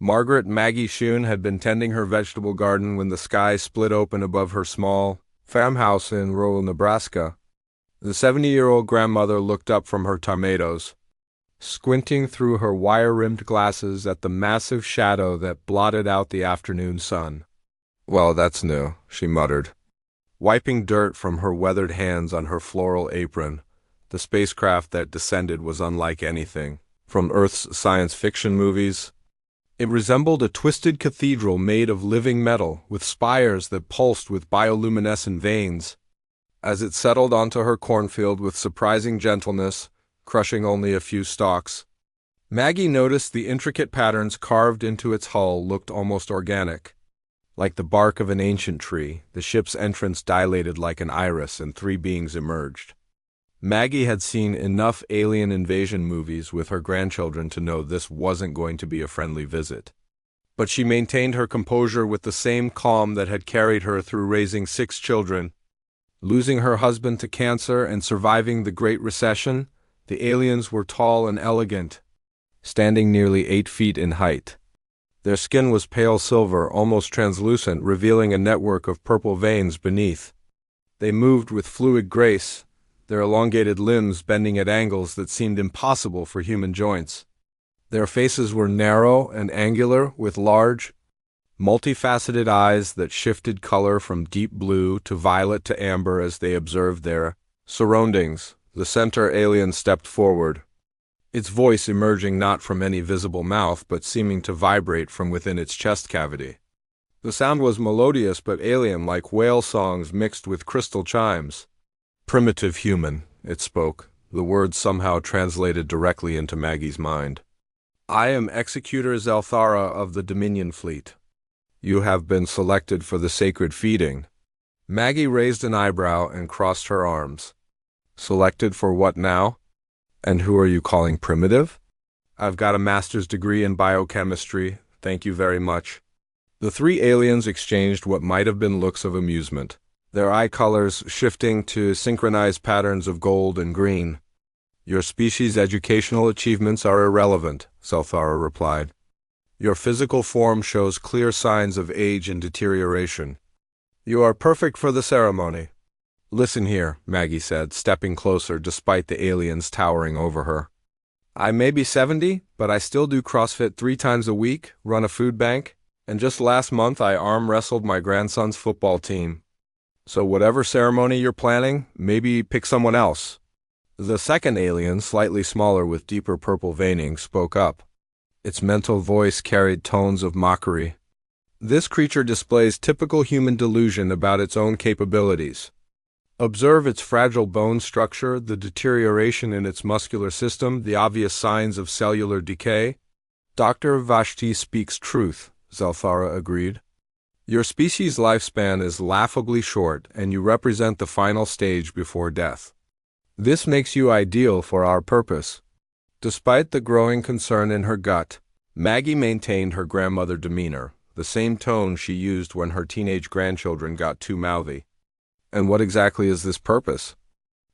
Margaret Maggie Shune had been tending her vegetable garden when the sky split open above her small farmhouse in rural Nebraska. The 70-year-old grandmother looked up from her tomatoes, squinting through her wire-rimmed glasses at the massive shadow that blotted out the afternoon sun. "Well, that's new," she muttered, wiping dirt from her weathered hands on her floral apron. The spacecraft that descended was unlike anything from Earth's science fiction movies. It resembled a twisted cathedral made of living metal, with spires that pulsed with bioluminescent veins. As it settled onto her cornfield with surprising gentleness, crushing only a few stalks, Maggie noticed the intricate patterns carved into its hull looked almost organic. Like the bark of an ancient tree, the ship's entrance dilated like an iris and three beings emerged. Maggie had seen enough alien invasion movies with her grandchildren to know this wasn't going to be a friendly visit. But she maintained her composure with the same calm that had carried her through raising 6 children. Losing her husband to cancer and surviving the Great Recession, the aliens were tall and elegant, standing nearly 8 feet in height. Their skin was pale silver, almost translucent, revealing a network of purple veins beneath. They moved with fluid grace, their elongated limbs bending at angles that seemed impossible for human joints. Their faces were narrow and angular, with large, multifaceted eyes that shifted color from deep blue to violet to amber as they observed their surroundings. The center alien stepped forward, its voice emerging not from any visible mouth but seeming to vibrate from within its chest cavity. The sound was melodious but alien, like whale songs mixed with crystal chimes. "Primitive human," it spoke, the words somehow translated directly into Maggie's mind. "I am Executor Zelthara of the Dominion Fleet. You have been selected for the sacred feeding." Maggie raised an eyebrow and crossed her arms. "Selected for what now? And who are you calling primitive?" "I've got a master's degree in biochemistry, thank you very much." The 3 aliens exchanged what might have been looks of amusement, their eye colors shifting to synchronized patterns of gold and green. "Your species' educational achievements are irrelevant," Zelthara replied. "Your physical form shows clear signs of age and deterioration. You are perfect for the ceremony." "Listen here," Maggie said, stepping closer despite the aliens towering over her. "I may be 70, but I still do CrossFit 3 times a week, run a food bank, and just last month I arm wrestled my grandson's football team. So whatever ceremony you're planning, maybe pick someone else." The second alien, slightly smaller with deeper purple veining, spoke up. Its mental voice carried tones of mockery. "This creature displays typical human delusion about its own capabilities. Observe its fragile bone structure, the deterioration in its muscular system, the obvious signs of cellular decay." "Dr. Vashti speaks truth," Zelthara agreed. "Your species' lifespan is laughably short, and you represent the final stage before death. This makes you ideal for our purpose." Despite the growing concern in her gut, Maggie maintained her grandmother demeanor, the same tone she used when her teenage grandchildren got too mouthy. "And what exactly is this purpose?"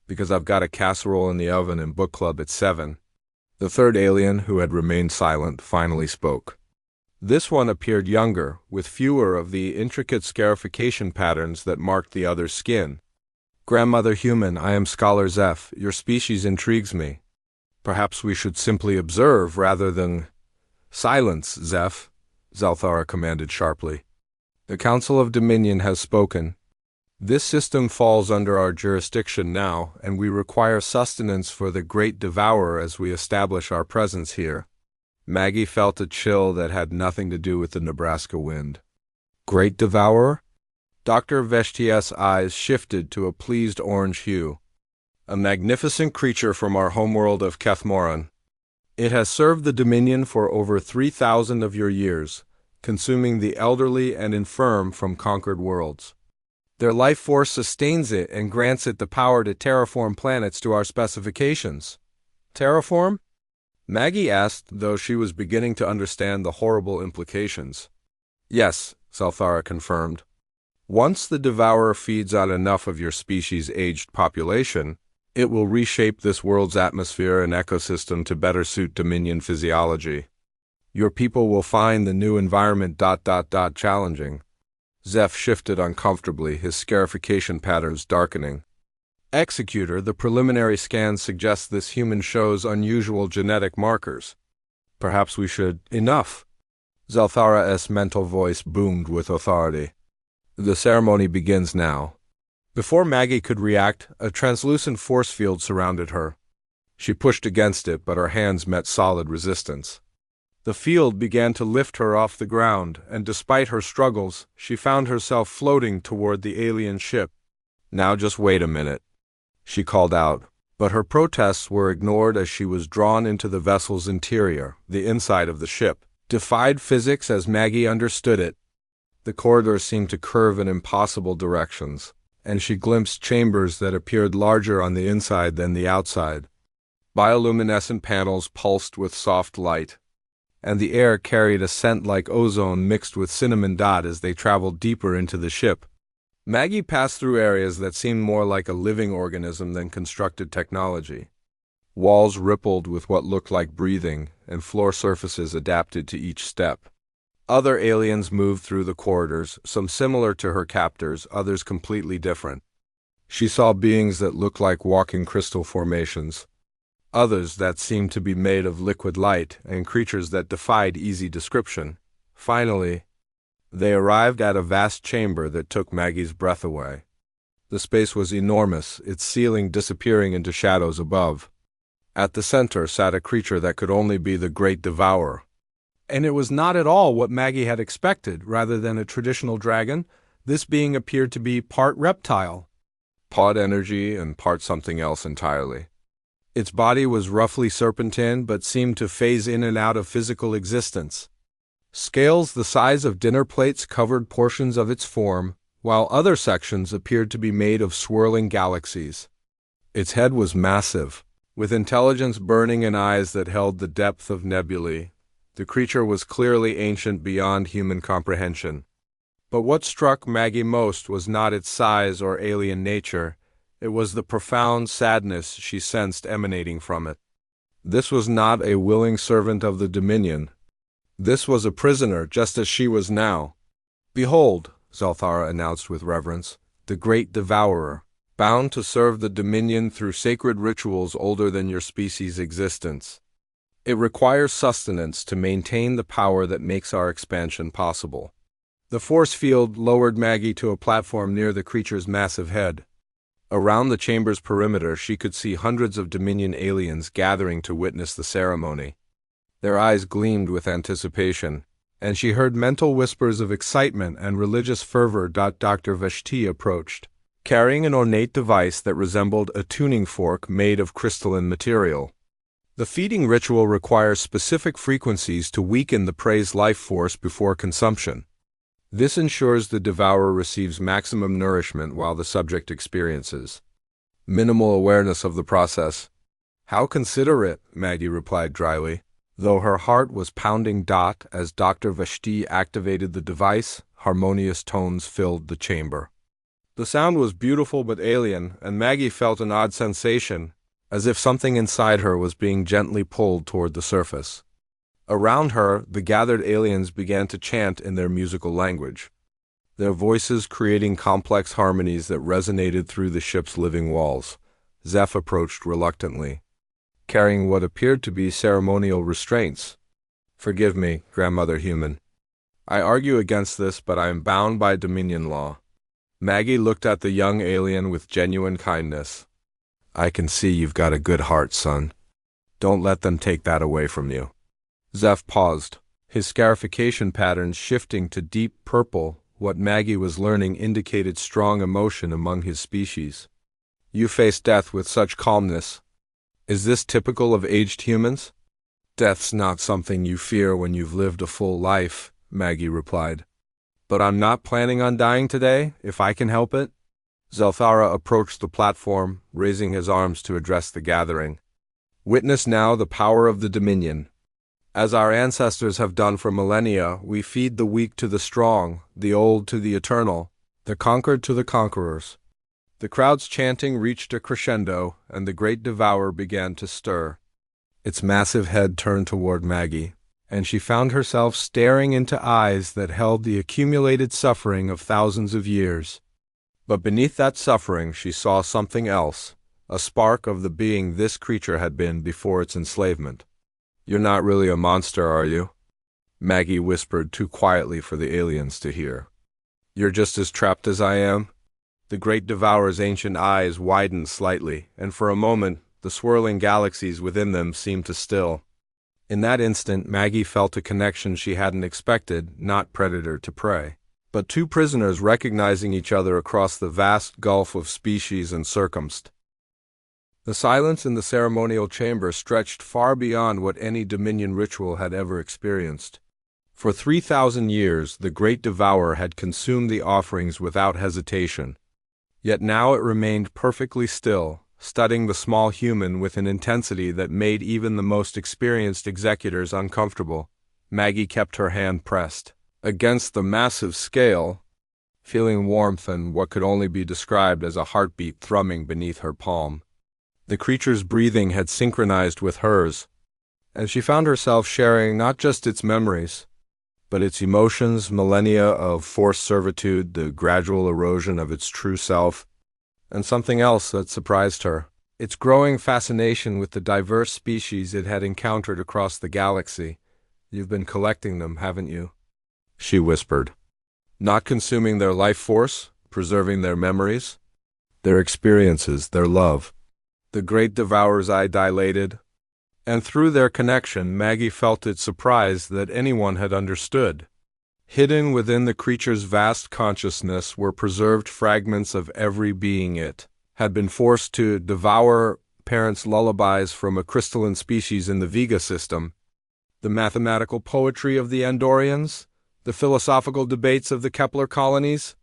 "Because I've got a casserole in the oven and book club at 7. The third alien, who had remained silent, finally spoke. This one appeared younger, with fewer of the intricate scarification patterns that marked the other's skin. "Grandmother Human, I am Scholar Zeph. Your species intrigues me. Perhaps we should simply observe rather than—" "Silence, Zeph," Zelthara commanded sharply. "The Council of Dominion has spoken. This system falls under our jurisdiction now, and we require sustenance for the Great Devourer as we establish our presence here." Maggie felt a chill that had nothing to do with the Nebraska wind. "Great Devourer?" Dr. Vashti's eyes shifted to a pleased orange hue. "A magnificent creature from our homeworld of Kethmoran. It has served the Dominion for over 3,000 of your years, consuming the elderly and infirm from conquered worlds. Their life force sustains it and grants it the power to terraform planets to our specifications." "Terraform?" Maggie asked, though she was beginning to understand the horrible implications. "Yes," Zelthara confirmed. "Once the Devourer feeds on enough of your species' aged population, it will reshape this world's atmosphere and ecosystem to better suit Dominion physiology. Your people will find the new environment challenging. Zeph shifted uncomfortably, his scarification patterns darkening. Executor, the preliminary scan suggests this human shows unusual genetic markers. Perhaps we should— Enough! Zelthara's mental voice boomed with authority. The ceremony begins now. Before Maggie could react, a translucent force field surrounded her. She pushed against it, but her hands met solid resistance. The field began to lift her off the ground, and despite her struggles, she found herself floating toward the alien ship. Now just wait a minute, she called out, but her protests were ignored as she was drawn into the vessel's interior, the inside of the ship. Defied physics as Maggie understood it. The corridors seemed to curve in impossible directions, and she glimpsed chambers that appeared larger on the inside than the outside. Bioluminescent panels pulsed with soft light, and the air carried a scent like ozone mixed with cinnamon dot as they traveled deeper into the ship. Maggie passed through areas that seemed more like a living organism than constructed technology. Walls rippled with what looked like breathing, and floor surfaces adapted to each step. Other aliens moved through the corridors, some similar to her captors, others completely different. She saw beings that looked like walking crystal formations, others that seemed to be made of liquid light, and creatures that defied easy description. Finally, they arrived at a vast chamber that took Maggie's breath away. The space was enormous, its ceiling disappearing into shadows above. At the center sat a creature that could only be the Great Devourer. And it was not at all what Maggie had expected. Rather than a traditional dragon, this being appeared to be part reptile, part energy and part something else entirely. Its body was roughly serpentine but seemed to phase in and out of physical existence. Scales the size of dinner plates covered portions of its form, while other sections appeared to be made of swirling galaxies. Its head was massive, with intelligence burning in eyes that held the depth of nebulae. The creature was clearly ancient beyond human comprehension. But what struck Maggie most was not its size or alien nature. It was the profound sadness she sensed emanating from it. This was not a willing servant of the Dominion. This was a prisoner, just as she was now. "Behold," Zelthara announced with reverence, "the Great Devourer, bound to serve the Dominion through sacred rituals older than your species' existence. It requires sustenance to maintain the power that makes our expansion possible." The force field lowered Maggie to a platform near the creature's massive head. Around the chamber's perimeter, she could see hundreds of Dominion aliens gathering to witness the ceremony. Their eyes gleamed with anticipation, and she heard mental whispers of excitement and religious fervor. Dr. Vashti approached, carrying an ornate device that resembled a tuning fork made of crystalline material. The feeding ritual requires specific frequencies to weaken the prey's life force before consumption. This ensures the devourer receives maximum nourishment while the subject experiences minimal awareness of the process. "How considerate," Maggie replied dryly, though her heart was pounding. As Dr. Vashti activated the device, harmonious tones filled the chamber. The sound was beautiful but alien, and Maggie felt an odd sensation, as if something inside her was being gently pulled toward the surface. Around her, the gathered aliens began to chant in their musical language, their voices creating complex harmonies that resonated through the ship's living walls. Zeph approached reluctantly, carrying what appeared to be ceremonial restraints. "Forgive me, Grandmother Human. I argue against this, but I am bound by Dominion law." Maggie looked at the young alien with genuine kindness. "I can see you've got a good heart, son. Don't let them take that away from you." Zeph paused, his scarification patterns shifting to deep purple. What Maggie was learning indicated strong emotion among his species. "You face death with such calmness. Is this typical of aged humans?" "Death's not something you fear when you've lived a full life," Maggie replied. "But I'm not planning on dying today, if I can help it." Zelthara approached the platform, raising his arms to address the gathering. "Witness now the power of the Dominion. As our ancestors have done for millennia, we feed the weak to the strong, the old to the eternal, the conquered to the conquerors." The crowd's chanting reached a crescendo, and the Great Devourer began to stir. Its massive head turned toward Maggie, and she found herself staring into eyes that held the accumulated suffering of thousands of years. But beneath that suffering she saw something else, a spark of the being this creature had been before its enslavement. "You're not really a monster, are you?" Maggie whispered too quietly for the aliens to hear. "You're just as trapped as I am?" The great devourer's ancient eyes widened slightly, and for a moment the swirling galaxies within them seemed to still. In that instant, Maggie felt a connection she hadn't expected, not predator to prey, but two prisoners recognizing each other across the vast gulf of species and circumstance. The silence in the ceremonial chamber stretched far beyond what any Dominion ritual had ever experienced. For 3,000 years, the great devourer had consumed the offerings without hesitation. Yet now it remained perfectly still, studying the small human with an intensity that made even the most experienced executors uncomfortable. Maggie kept her hand pressed against the massive scale, feeling warmth and what could only be described as a heartbeat thrumming beneath her palm. The creature's breathing had synchronized with hers, and she found herself sharing not just its memories, but its emotions, millennia of forced servitude, the gradual erosion of its true self, and something else that surprised her, its growing fascination with the diverse species it had encountered across the galaxy. "You've been collecting them, haven't you?" she whispered. "Not consuming their life force, preserving their memories, their experiences, their love." The great devourer's eye dilated, and through their connection, Maggie felt its surprise that anyone had understood. Hidden within the creature's vast consciousness were preserved fragments of every being it had been forced to devour, parents' lullabies from a crystalline species in the Vega system, the mathematical poetry of the Andorians, the philosophical debates of the Kepler colonies.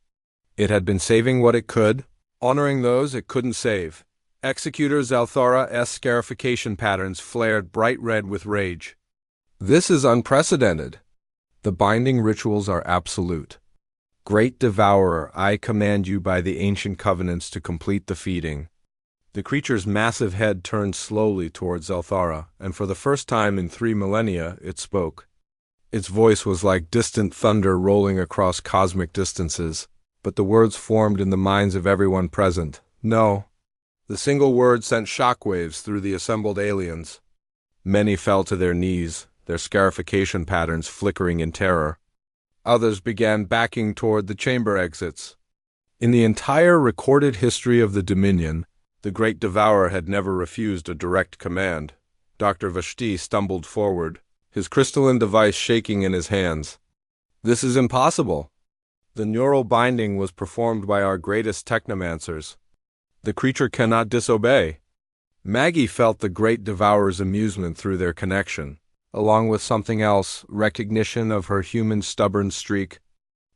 It had been saving what it could, honoring those it couldn't save. Executor Zalthara's scarification patterns flared bright red with rage. "This is unprecedented. The binding rituals are absolute. Great Devourer, I command you by the ancient covenants to complete the feeding." The creature's massive head turned slowly towards Zalthara, and for the first time in 3 millennia it spoke. Its voice was like distant thunder rolling across cosmic distances, but the words formed in the minds of everyone present. "No." The single word sent shockwaves through the assembled aliens. Many fell to their knees, their scarification patterns flickering in terror. Others began backing toward the chamber exits. In the entire recorded history of the Dominion, the great devourer had never refused a direct command. Dr. Vashti stumbled forward, his crystalline device shaking in his hands. "This is impossible. The neural binding was performed by our greatest technomancers. The creature cannot disobey." Maggie felt the great devourer's amusement through their connection, along with something else, recognition of her human stubborn streak.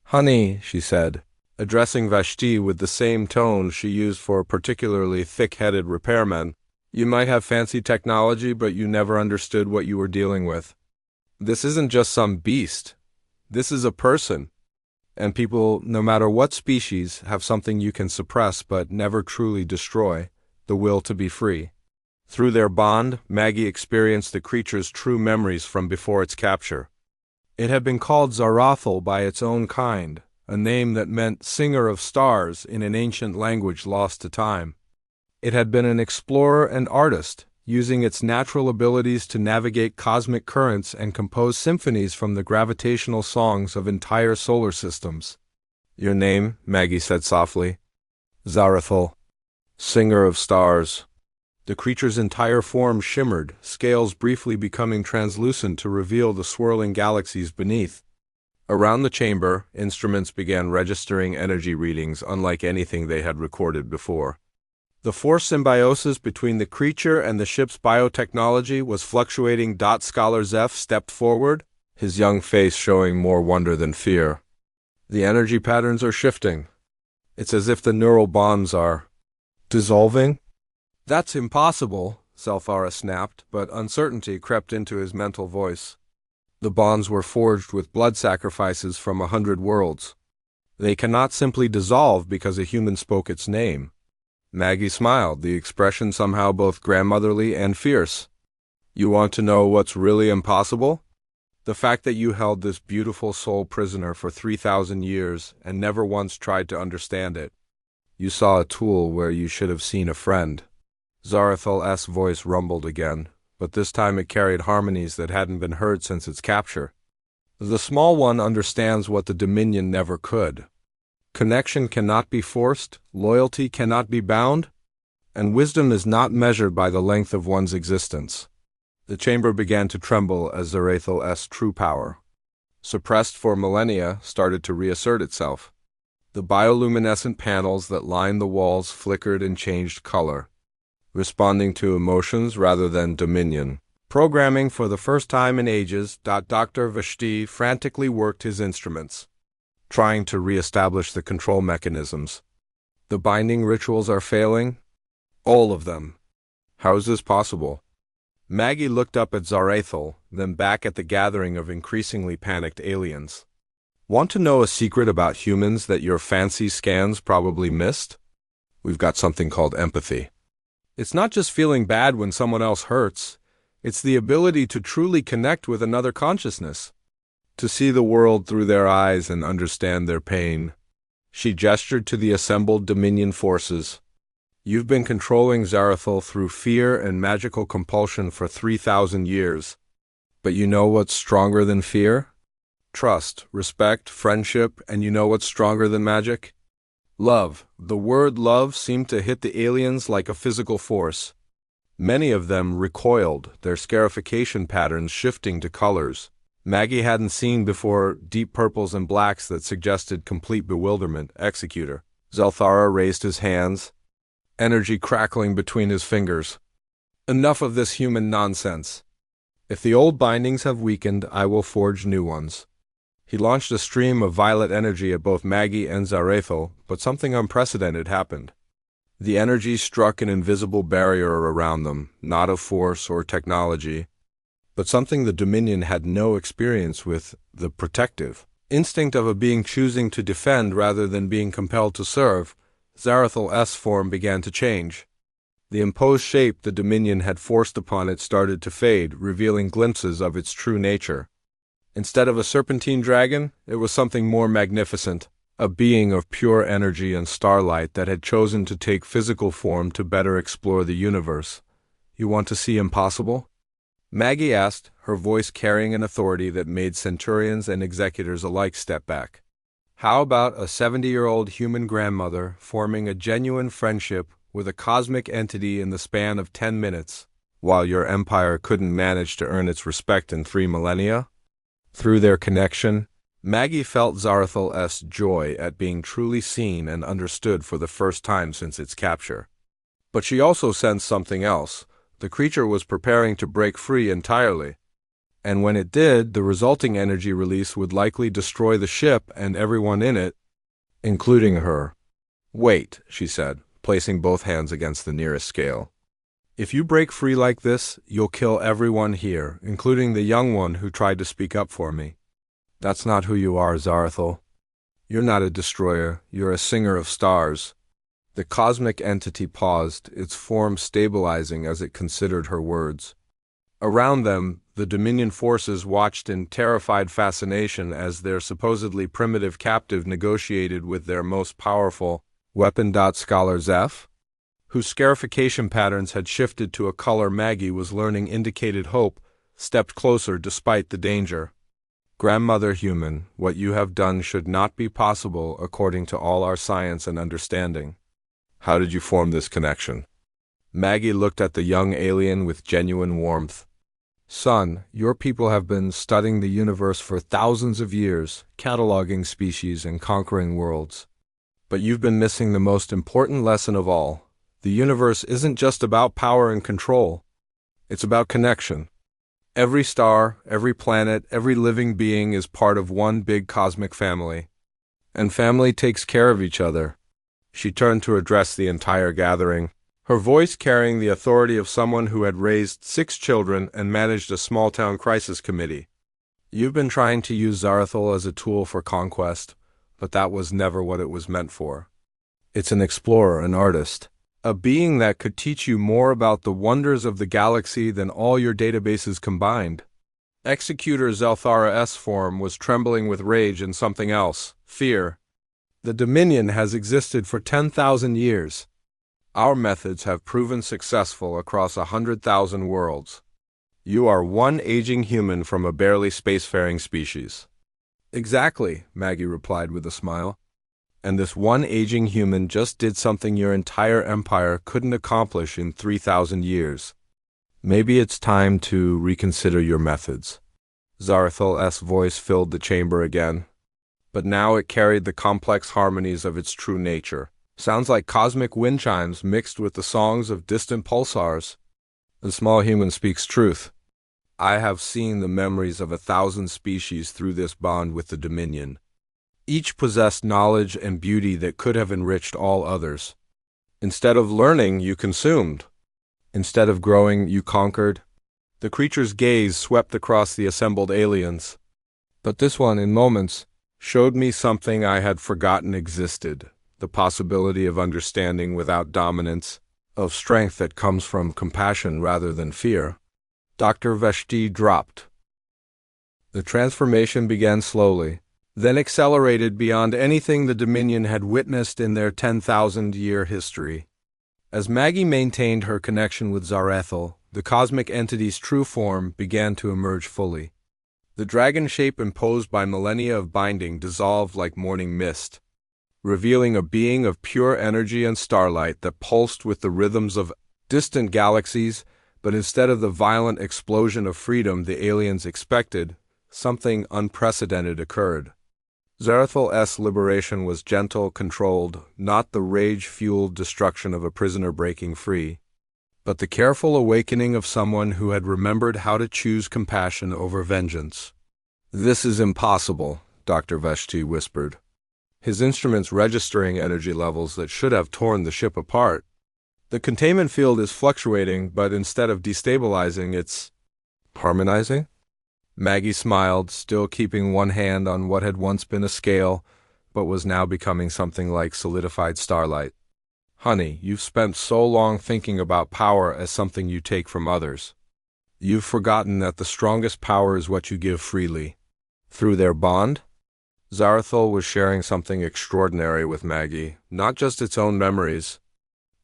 "Honey," she said, addressing Vashti with the same tone she used for particularly thick-headed repairmen, "you might have fancy technology, but you never understood what you were dealing with. This isn't just some beast. This is a person. And people, no matter what species, have something you can suppress but never truly destroy, the will to be free." Through their bond, Maggie experienced the creature's true memories from before its capture. It had been called Zarathal by its own kind, a name that meant singer of stars in an ancient language lost to time. It had been an explorer and artist, using its natural abilities to navigate cosmic currents and compose symphonies from the gravitational songs of entire solar systems. "Your name," Maggie said softly. "Zarathal, singer of stars." The creature's entire form shimmered, scales briefly becoming translucent to reveal the swirling galaxies beneath. Around the chamber, instruments began registering energy readings unlike anything they had recorded before. The force symbiosis between the creature and the ship's biotechnology was fluctuating. Scholar Zeph stepped forward, his young face showing more wonder than fear. "The energy patterns are shifting. It's as if the neural bonds are dissolving." "That's impossible," Zalthara snapped, but uncertainty crept into his mental voice. "The bonds were forged with blood sacrifices from 100 worlds. They cannot simply dissolve because a human spoke its name." Maggie smiled, the expression somehow both grandmotherly and fierce. "You want to know what's really impossible?" The fact that you held this beautiful soul prisoner for 3,000 years and never once tried to understand it. You saw a tool where you should have seen a friend. Zarathal's voice rumbled again, but this time it carried harmonies that hadn't been heard since its capture. The small one understands what the Dominion never could. Connection cannot be forced, loyalty cannot be bound, and wisdom is not measured by the length of one's existence. The chamber began to tremble as Zarathal's true power, suppressed for millennia, started to reassert itself. The bioluminescent panels that lined the walls flickered and changed color, responding to emotions rather than dominion. Programming for the first time in ages, Dr. Vashti frantically worked his instruments, trying to re-establish the control mechanisms. The binding rituals are failing? All of them. How is this possible? Maggie looked up at Zarathal, then back at the gathering of increasingly panicked aliens. Want to know a secret about humans that your fancy scans probably missed? We've got something called empathy. It's not just feeling bad when someone else hurts. It's the ability to truly connect with another consciousness, to see the world through their eyes and understand their pain. She gestured to the assembled Dominion forces. You've been controlling Zarathal through fear and magical compulsion for 3,000 years. But you know what's stronger than fear? Trust, respect, friendship, and you know what's stronger than magic? Love. The word love seemed to hit the aliens like a physical force. Many of them recoiled, their scarification patterns shifting to colors Maggie hadn't seen before, deep purples and blacks that suggested complete bewilderment. Executor. Zelthara raised his hands, energy crackling between his fingers. Enough of this human nonsense. If the old bindings have weakened, I will forge new ones. He launched a stream of violet energy at both Maggie and Zarathal, but something unprecedented happened. The energy struck an invisible barrier around them, not of force or technology, but something the Dominion had no experience with, the protective instinct of a being choosing to defend rather than being compelled to serve. Zarathal's form began to change. The imposed shape the Dominion had forced upon it started to fade, revealing glimpses of its true nature. Instead of a serpentine dragon, it was something more magnificent. A being of pure energy and starlight that had chosen to take physical form to better explore the universe. You want to see impossible? Maggie asked, her voice carrying an authority that made centurions and executors alike step back. How about a 70-year-old human grandmother forming a genuine friendship with a cosmic entity in the span of 10 minutes, while your empire couldn't manage to earn its respect in 3 millennia? Through their connection, Maggie felt Zarathal's joy at being truly seen and understood for the first time since its capture. But she also sensed something else. The creature was preparing to break free entirely. And when it did, the resulting energy release would likely destroy the ship and everyone in it, including her. Wait, she said, placing both hands against the nearest scale. If you break free like this, you'll kill everyone here, including the young one who tried to speak up for me. That's not who you are, Zarathal. You're not a destroyer, you're a singer of stars. The cosmic entity paused, its form stabilizing as it considered her words. Around them, the Dominion forces watched in terrified fascination as their supposedly primitive captive negotiated with their most powerful weapon. Scholar Zeph, whose scarification patterns had shifted to a color Maggie was learning indicated hope, stepped closer despite the danger. Grandmother human, what you have done should not be possible according to all our science and understanding. How did you form this connection? Maggie looked at the young alien with genuine warmth. Son, your people have been studying the universe for thousands of years, cataloging species and conquering worlds. But you've been missing the most important lesson of all. The universe isn't just about power and control. It's about connection. Every star, every planet, every living being is part of one big cosmic family. And family takes care of each other. She turned to address the entire gathering, her voice carrying the authority of someone who had raised 6 children and managed a small-town crisis committee. You've been trying to use Zarathal as a tool for conquest, but that was never what it was meant for. It's an explorer, an artist, a being that could teach you more about the wonders of the galaxy than all your databases combined. Executor Zelthara-S form was trembling with rage and something else, fear. The Dominion has existed for 10,000 years. Our methods have proven successful across 100,000 worlds. You are one aging human from a barely spacefaring species. Exactly, Maggie replied with a smile. And this one aging human just did something your entire empire couldn't accomplish in 3,000 years. Maybe it's time to reconsider your methods. Zarathal's voice filled the chamber again, but now it carried the complex harmonies of its true nature. Sounds like cosmic wind chimes mixed with the songs of distant pulsars. The small human speaks truth. I have seen the memories of 1,000 species through this bond with the Dominion. Each possessed knowledge and beauty that could have enriched all others. Instead of learning, you consumed. Instead of growing, you conquered. The creature's gaze swept across the assembled aliens. But this one, in moments, showed me something I had forgotten existed, the possibility of understanding without dominance, of strength that comes from compassion rather than fear. Dr. Veshti dropped. The transformation began slowly, then accelerated beyond anything the Dominion had witnessed in their 10,000-year history. As Maggie maintained her connection with Zarathal, the cosmic entity's true form began to emerge fully. The dragon shape imposed by millennia of binding dissolved like morning mist, revealing a being of pure energy and starlight that pulsed with the rhythms of distant galaxies, but instead of the violent explosion of freedom the aliens expected, something unprecedented occurred. Zarathal's liberation was gentle, controlled, not the rage-fueled destruction of a prisoner breaking free, but the careful awakening of someone who had remembered how to choose compassion over vengeance. "This is impossible," Dr. Veshti whispered, his instruments registering energy levels that should have torn the ship apart. "The containment field is fluctuating, but instead of destabilizing, it's harmonizing?" Maggie smiled, still keeping one hand on what had once been a scale, but was now becoming something like solidified starlight. "Honey, you've spent so long thinking about power as something you take from others. You've forgotten that the strongest power is what you give freely." Through their bond, Zarathal was sharing something extraordinary with Maggie, not just its own memories,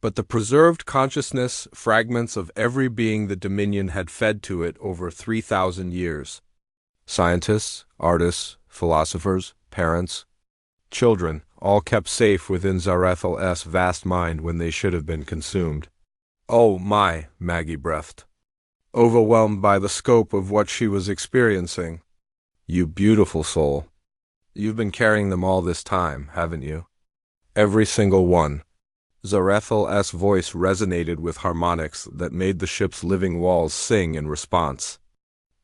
but the preserved consciousness fragments of every being the Dominion had fed to it over 3,000 years. Scientists, artists, philosophers, parents, children, all kept safe within Zarathal's vast mind when they should have been consumed. "Oh my," Maggie breathed, overwhelmed by the scope of what she was experiencing. "You beautiful soul. You've been carrying them all this time, haven't you? Every single one." Zarathal's voice resonated with harmonics that made the ship's living walls sing in response.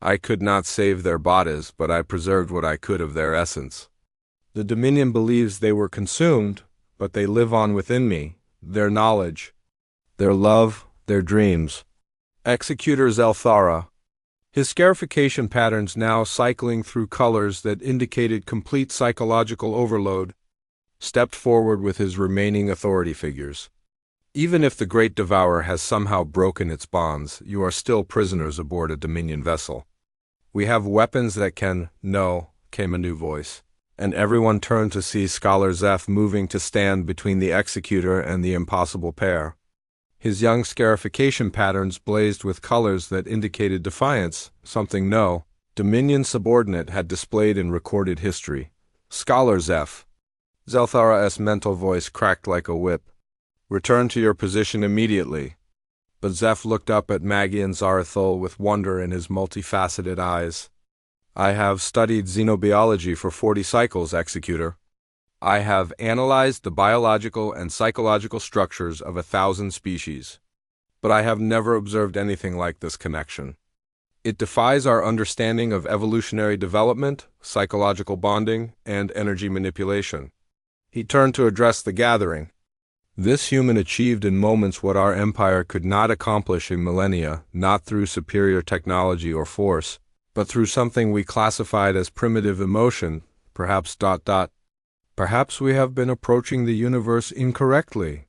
"I could not save their bodies, but I preserved what I could of their essence. The Dominion believes they were consumed, but they live on within me, their knowledge, their love, their dreams." Executor Zelthara, his scarification patterns now cycling through colors that indicated complete psychological overload, stepped forward with his remaining authority figures. "Even if the Great Devourer has somehow broken its bonds, you are still prisoners aboard a Dominion vessel. We have weapons that can—" "No," came a new voice, and everyone turned to see Scholar Zeph moving to stand between the executor and the impossible pair. His young scarification patterns blazed with colors that indicated defiance, something no Dominion subordinate had displayed in recorded history. "Scholar Zeph." Zelthara's mental voice cracked like a whip. "Return to your position immediately." But Zeph looked up at Maggie and Zarathal with wonder in his multifaceted eyes. "I have studied xenobiology for 40 cycles, Executor. I have analyzed the biological and psychological structures of 1,000 species. But I have never observed anything like this connection. It defies our understanding of evolutionary development, psychological bonding, and energy manipulation." He turned to address the gathering. "This human achieved in moments what our empire could not accomplish in millennia, not through superior technology or force, but through something we classified as primitive emotion, perhaps ... Perhaps we have been approaching the universe incorrectly."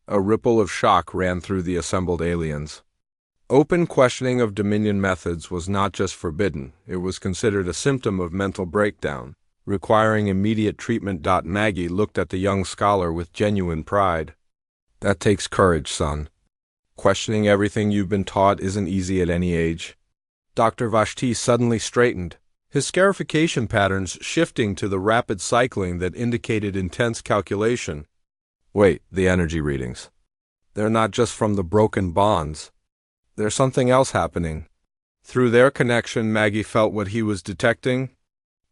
A ripple of shock ran through the assembled aliens. Open questioning of Dominion methods was not just forbidden, it was considered a symptom of mental breakdown, requiring immediate treatment. Maggie looked at the young scholar with genuine pride. That takes courage, son. Questioning everything you've been taught isn't easy at any age. Dr. Vashti suddenly straightened, his scarification patterns shifting to the rapid cycling that indicated intense calculation. Wait, the energy readings. They're not just from the broken bonds. There's something else happening. Through their connection, Maggie felt what he was detecting.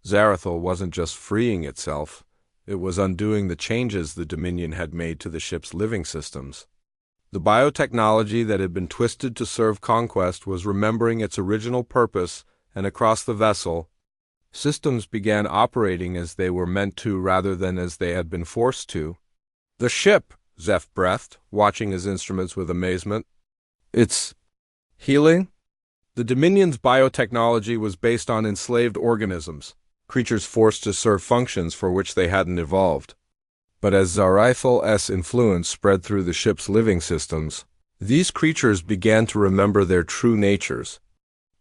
Zarathul wasn't just freeing itself, it was undoing the changes the Dominion had made to the ship's living systems. The biotechnology that had been twisted to serve conquest was remembering its original purpose, and across the vessel, systems began operating as they were meant to rather than as they had been forced to. The ship, Zeph breathed, watching his instruments with amazement. It's healing? The Dominion's biotechnology was based on enslaved organisms, creatures forced to serve functions for which they hadn't evolved. But as Zarathul's influence spread through the ship's living systems, these creatures began to remember their true natures.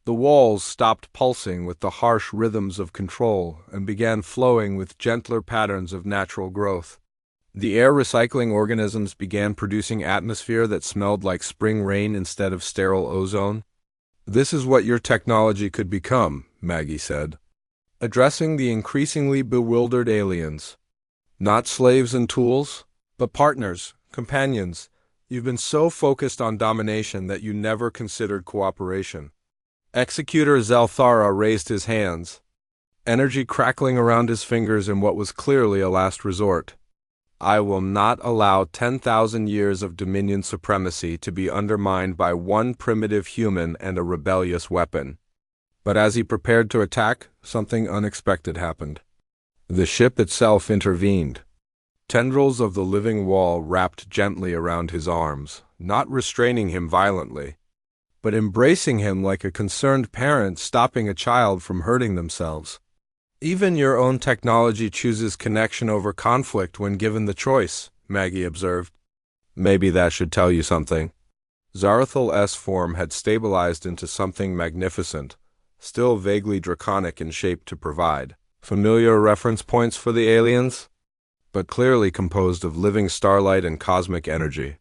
The walls stopped pulsing with the harsh rhythms of control and began flowing with gentler patterns of natural growth. The air recycling organisms began producing atmosphere that smelled like spring rain instead of sterile ozone. This is what your technology could become, Maggie said, addressing the increasingly bewildered aliens. Not slaves and tools, but partners, companions. You've been so focused on domination that you never considered cooperation. Executor Zalthara raised his hands, energy crackling around his fingers in what was clearly a last resort. I will not allow 10,000 years of Dominion supremacy to be undermined by one primitive human and a rebellious weapon. But as he prepared to attack, something unexpected happened. The ship itself intervened. Tendrils of the living wall wrapped gently around his arms, not restraining him violently, but embracing him like a concerned parent stopping a child from hurting themselves. Even your own technology chooses connection over conflict when given the choice, Maggie observed. Maybe that should tell you something. Zarathul's form had stabilized into something magnificent, still vaguely draconic in shape to provide familiar reference points for the aliens, but clearly composed of living starlight and cosmic energy.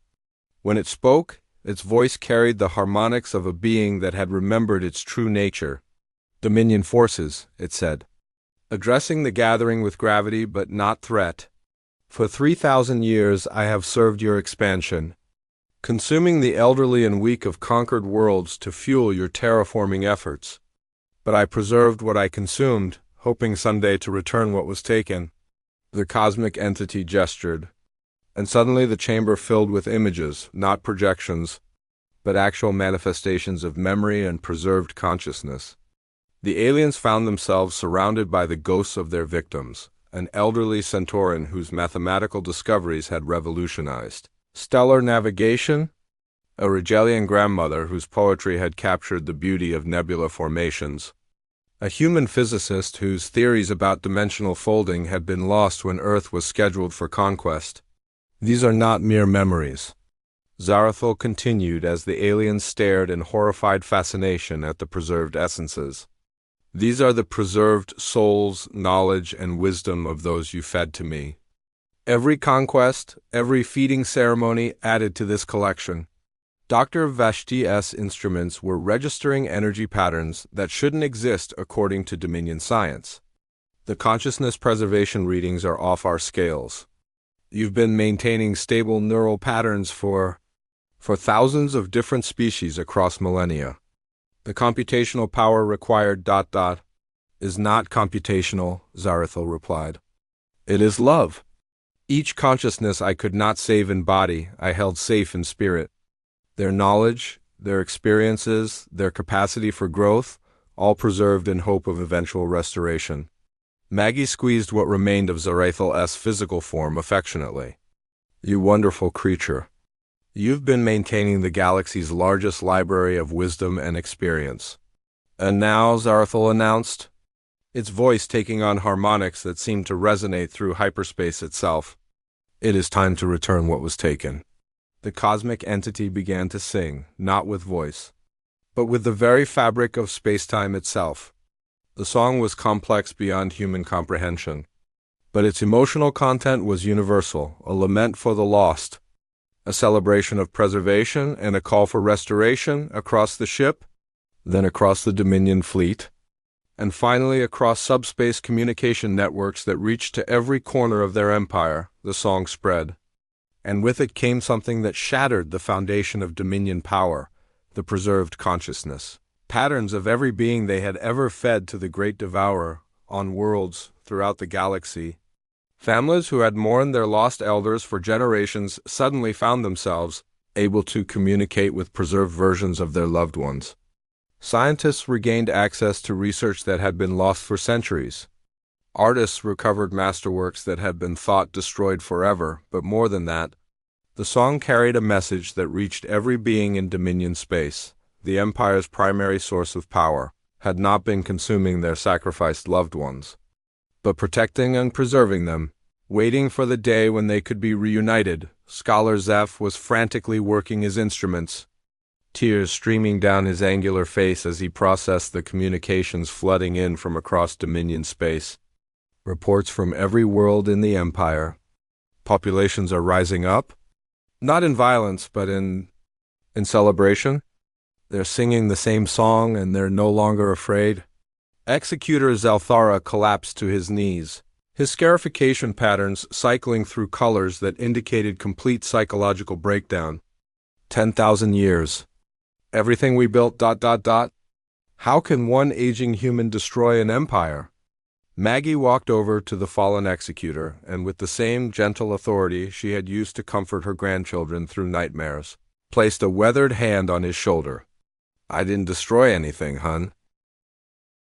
When it spoke, its voice carried the harmonics of a being that had remembered its true nature. Dominion forces, it said, addressing the gathering with gravity but not threat. For 3,000 years I have served your expansion, consuming the elderly and weak of conquered worlds to fuel your terraforming efforts. But I preserved what I consumed, hoping someday to return what was taken. The cosmic entity gestured, and suddenly the chamber filled with images, not projections, but actual manifestations of memory and preserved consciousness. The aliens found themselves surrounded by the ghosts of their victims, an elderly Centauran whose mathematical discoveries had revolutionized stellar navigation, a Rigelian grandmother whose poetry had captured the beauty of nebula formations, a human physicist whose theories about dimensional folding had been lost when Earth was scheduled for conquest. These are not mere memories. Zarathul continued as the aliens stared in horrified fascination at the preserved essences. These are the preserved souls, knowledge, and wisdom of those you fed to me. Every conquest, every feeding ceremony added to this collection. Dr. Vashti's instruments were registering energy patterns that shouldn't exist according to Dominion science. The consciousness preservation readings are off our scales. You've been maintaining stable neural patterns for thousands of different species across millennia. The computational power required ... is not computational, Zarathul replied. It is love. Each consciousness I could not save in body, I held safe in spirit. Their knowledge, their experiences, their capacity for growth, all preserved in hope of eventual restoration. Maggie squeezed what remained of Zarathul's physical form affectionately. You wonderful creature. You've been maintaining the galaxy's largest library of wisdom and experience. And now, Zarathul announced, its voice taking on harmonics that seemed to resonate through hyperspace itself. It is time to return what was taken. The cosmic entity began to sing, not with voice, but with the very fabric of space-time itself. The song was complex beyond human comprehension, but its emotional content was universal, a lament for the lost, a celebration of preservation, and a call for restoration across the ship, then across the Dominion fleet, and finally across subspace communication networks that reached to every corner of their empire. The song spread, and with it came something that shattered the foundation of Dominion power, the preserved consciousness. Patterns of every being they had ever fed to the great devourer, on worlds throughout the galaxy. Families who had mourned their lost elders for generations suddenly found themselves able to communicate with preserved versions of their loved ones. Scientists regained access to research that had been lost for centuries. Artists recovered masterworks that had been thought destroyed forever, but more than that, the song carried a message that reached every being in Dominion space. The Empire's primary source of power had not been consuming their sacrificed loved ones, but protecting and preserving them, waiting for the day when they could be reunited. Scholar Zeph was frantically working his instruments, tears streaming down his angular face as he processed the communications flooding in from across Dominion space. Reports from every world in the Empire. Populations are rising up, not in violence, but in celebration. They're singing the same song, and they're no longer afraid. Executor Zelthara collapsed to his knees, his scarification patterns cycling through colors that indicated complete psychological breakdown. 10,000 years. Everything we built... How can one aging human destroy an empire? Maggie walked over to the fallen executor, and with the same gentle authority she had used to comfort her grandchildren through nightmares, placed a weathered hand on his shoulder. I didn't destroy anything, hun.